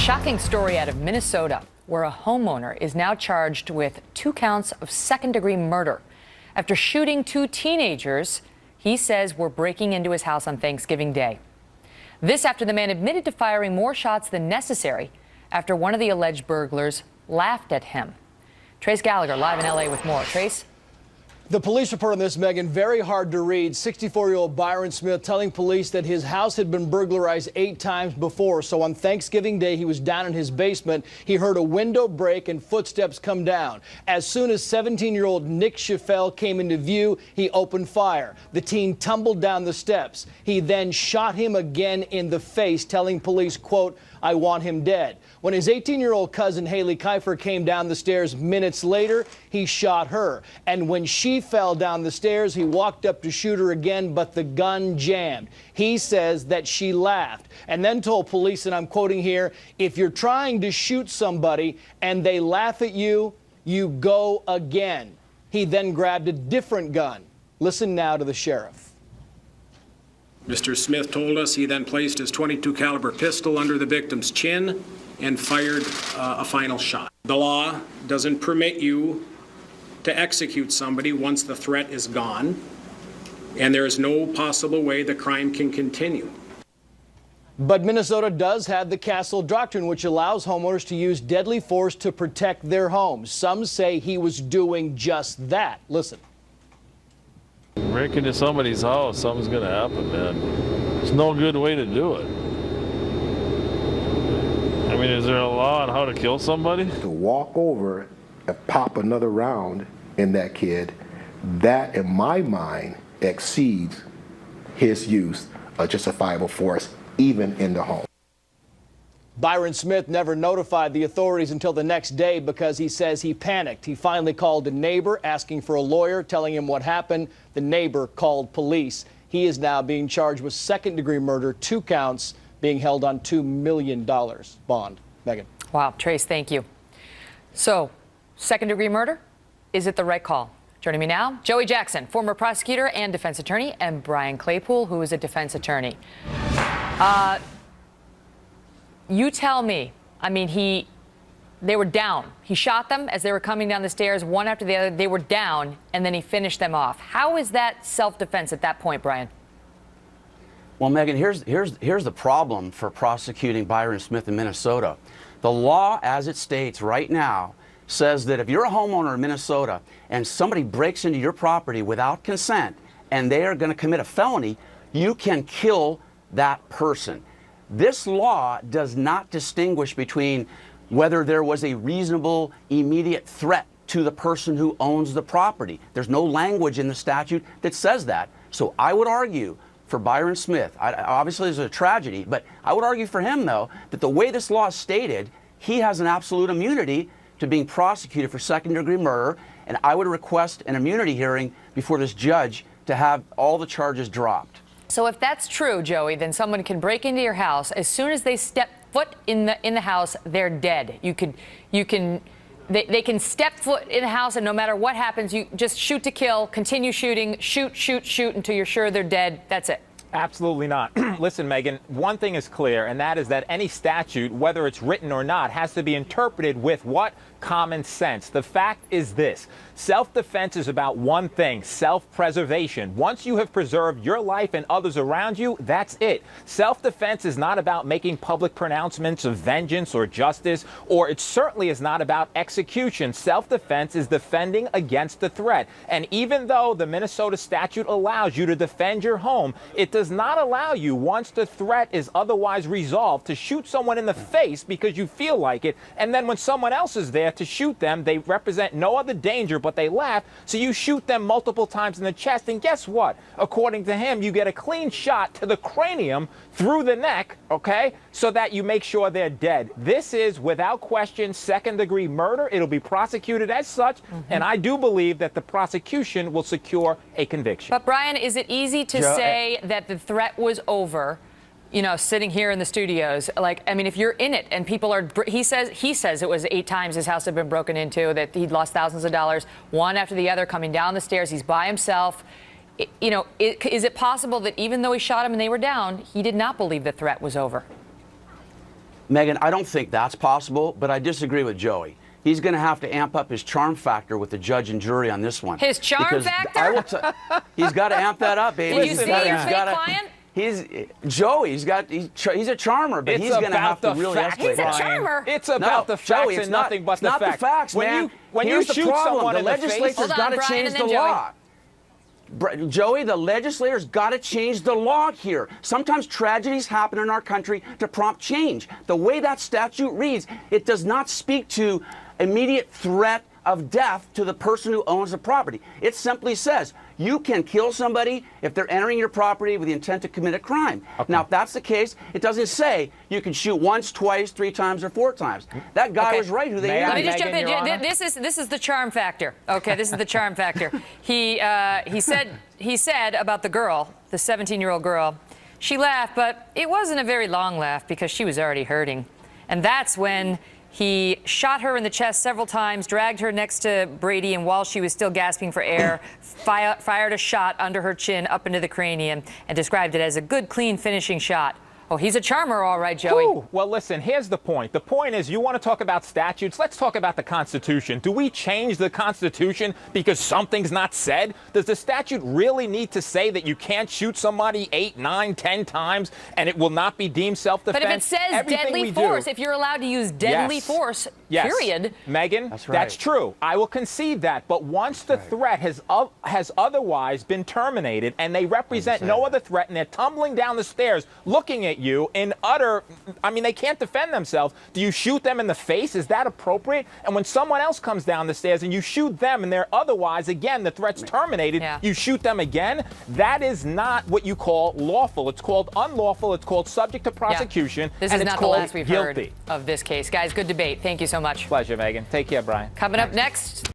Shocking story out of Minnesota, where a homeowner is now charged with 2 counts of second-degree murder. After shooting 2 teenagers, he says were breaking into his house on Thanksgiving Day. This after the man admitted to firing more shots than necessary after one of the alleged burglars laughed at him. Trace Gallagher live in L.A. with more. Trace? The police report on this, Megan, very hard to read. 64-year-old Byron Smith telling police that his house had been burglarized 8 times before. So on Thanksgiving Day, he was down in his basement. He heard a window break and footsteps come down. As soon as 17-year-old Nick Schaffel came into view, he opened fire. The teen tumbled down the steps. He then shot him again in the face, telling police, quote, "I want him dead." When his 18-year-old cousin Haley Kiefer came down the stairs minutes later, he shot her. And when she fell down the stairs, he walked up to shoot her again, but the gun jammed. He says that she laughed and then told police, and I'm quoting here, "If you're trying to shoot somebody and they laugh at you, you go again." He then grabbed a different gun. Listen now to the sheriff. Mr. Smith told us he then placed his .22 caliber pistol under the victim's chin and fired a final shot. The law doesn't permit you to execute somebody once the threat is gone, and there is no possible way the crime can continue. But Minnesota does have the Castle Doctrine, which allows homeowners to use deadly force to protect their homes. Some say he was doing just that. Listen. Break into somebody's house, something's going to happen, man. There's no good way to do it. I mean, is there a law on how to kill somebody? To walk over and pop another round in that kid, that, in my mind, exceeds his use of justifiable force, even in the home. Byron Smith never notified the authorities until the next day because he says he panicked. He finally called a neighbor asking for a lawyer, telling him what happened. The neighbor called police. He is now being charged with second-degree murder, 2 counts, being held on $2 million bond. Megan. Wow, Trace, thank you. So, second-degree murder, is it the right call? Joining me now, Joey Jackson, former prosecutor and defense attorney, and Brian Claypool, who is a defense attorney. You tell me. I mean, they were down. He shot them as they were coming down the stairs, one after the other. They were down, and then he finished them off. How is that self-defense at that point, Brian? Well, Megan, here's the problem for prosecuting Byron Smith in Minnesota. The law, as it states right now, says that if you're a homeowner in Minnesota and somebody breaks into your property without consent and they are going to commit a felony, you can kill that person. This law does not distinguish between whether there was a reasonable, immediate threat to the person who owns the property. There's no language in the statute that says that. So I would argue for Byron Smith, obviously there's a tragedy, but I would argue for him, though, that the way this law is stated, he has an absolute immunity to being prosecuted for second-degree murder, and I would request an immunity hearing before this judge to have all the charges dropped. So if that's true, Joey, then someone can break into your house. As soon as they step foot in the house, they're dead. They can step foot in the house, and no matter what happens, you just shoot to kill, continue shooting, shoot until you're sure they're dead. That's it. Absolutely not. Listen, Megan, one thing is clear, and that is that any statute, whether it's written or not, has to be interpreted with what? Common sense. The fact is this. Self-defense is about one thing, self-preservation. Once you have preserved your life and others around you, that's it. Self-defense is not about making public pronouncements of vengeance or justice, or it certainly is not about execution. Self-defense is defending against the threat. And even though the Minnesota statute allows you to defend your home, it does not allow you, once the threat is otherwise resolved, to shoot someone in the face because you feel like it, and then when someone else is there to shoot them, they represent no other danger, but they laugh, so you shoot them multiple times in the chest, and guess what? According to him, you get a clean shot to the cranium through the neck, okay, so that you make sure they're dead. This is, without question, second-degree murder. It'll be prosecuted as such, and I do believe that the prosecution will secure a conviction. But, Brian, is it easy to say that the threat was over, you know, sitting here in the studios? Like, I mean, if you're in it and people are, he says it was 8 times his house had been broken into, that he'd lost thousands of dollars, one after the other, coming down the stairs. He's by himself. You know, is it possible that even though he shot him and they were down, he did not believe the threat was over? Megan, I don't think that's possible, but I disagree with Joey. He's going to have to amp up his charm factor with the judge and jury on this one. His charm Because factor? He's got to amp that up, baby. Did you see your fake client? He's a charmer, but he's going to have to really escalate. He's a charmer. It's about the facts Joey, and nothing but the facts. facts. Not the facts, man. When you Here's the shoot problem. someone the in the face, legislature's got to change the law. Joey, the legislator's got to change the law here. Sometimes tragedies happen in our country to prompt change. The way that statute reads, it does not speak to immediate threat of death to the person who owns the property. It simply says you can kill somebody if they're entering your property with the intent to commit a crime. Okay. Now, if that's the case, it doesn't say you can shoot once, twice, 3 times, or 4 times. That guy was right who they Let me interviewed. just jump in. This is the charm factor. Okay, this is the charm factor. He said about the girl, the 17-year-old girl, she laughed, but it wasn't a very long laugh because she was already hurting. And that's when he shot her in the chest several times, dragged her next to Brady, and while she was still gasping for air, fired a shot under her chin up into the cranium and described it as a good, clean finishing shot. Oh, he's a charmer, all right, Joey. Ooh, well, listen, here's the point. The point is, you want to talk about statutes? Let's talk about the Constitution. Do we change the Constitution because something's not said? Does the statute really need to say that you can't shoot somebody 8, 9, 10 times and it will not be deemed self-defense? But if it says deadly force, if you're allowed to use deadly force, period. Megan, that's true. I will concede that. But once the threat has otherwise been terminated and they represent no other threat and they're tumbling down the stairs looking at you in utter, I mean, they can't defend themselves. Do you shoot them in the face? Is that appropriate? And when someone else comes down the stairs and you shoot them and they're otherwise, again, the threat's terminated, you shoot them again, that is not what you call lawful. It's called unlawful. It's called subject to prosecution. This and is it's not the called last we've guilty. heard of this case. Guys, good debate. Thank you so much. Pleasure, Megan. Take care, Brian. Coming up next.